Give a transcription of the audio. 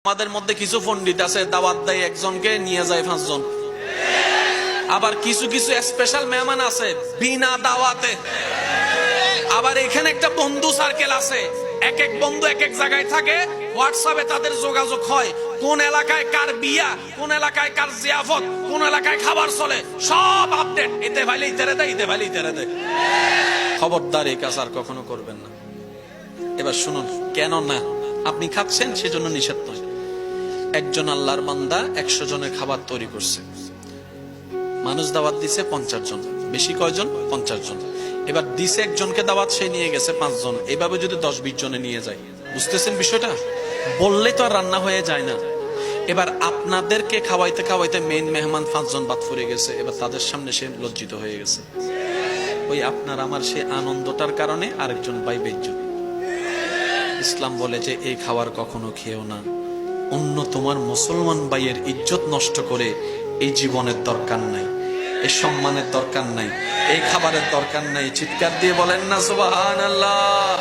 আমাদের মধ্যে কিছু পণ্ডিত আছে দাওয়াত দেয় একজনকে নিয়ে যায় 5 জন, আবার কিছু কিছু স্পেশাল মেহমান আছে বিনা দাওয়াতে। আবার এখানে একটা বন্ধু সার্কেল আছে, এক এক বন্ধু এক এক জায়গায় থাকে, হোয়াটসঅ্যাপে তাদের যোগাযোগ হয়, কোন এলাকায় কার বিয়া, কোন এলাকায় কার জিয়াফত, কোন এলাকায় খাবার চলে, সব আপডেট এতে ভাইলে ইতারে দেয়, এতে ভাইলে ইতারে দেয়। খবরদার এই কাজ আর কখনো করবেন না। এবার শুনুন, কেন না আপনি খাচ্ছেন সেজন্য নিষেধ নয়। একজন আল্লাহর বান্দা 100 জনের খাবার তৈরি করছে, মানুষ দাওয়াত দিছে 50 জন, বেশি কয়জন? 50 জন। এবার দিছে একজনকে দাওয়াত, সে নিয়ে গেছে 5 জন, এভাবে যদি 10-20 জনে নিয়ে যায়, বুঝতেছেন বিষয়টা? বললে তো আর রান্না হয়ে যায় না। এবার আপনাদেরকে খাওয়াইতে খাওয়াইতে মেইন মেহমান 5 জন বাদ পড়ে গেছে, এবার তাদের সামনে সে লজ্জিত হয়ে গেছে। ওই আপনার আমার সে আনন্দটার কারণে আরেকজন ভাই বেজ্জত। ইসলাম বলে যে এই খাবার কখনো খেও না, অন্য তোমার মুসলমান ভাইয়ের ইজ্জত নষ্ট করে এই জীবনের দরকার নাই, এই সম্মানের দরকার নাই, এই খাবারের দরকার নাই। চিৎকার দিয়ে বলেন না সুবহানাল্লাহ।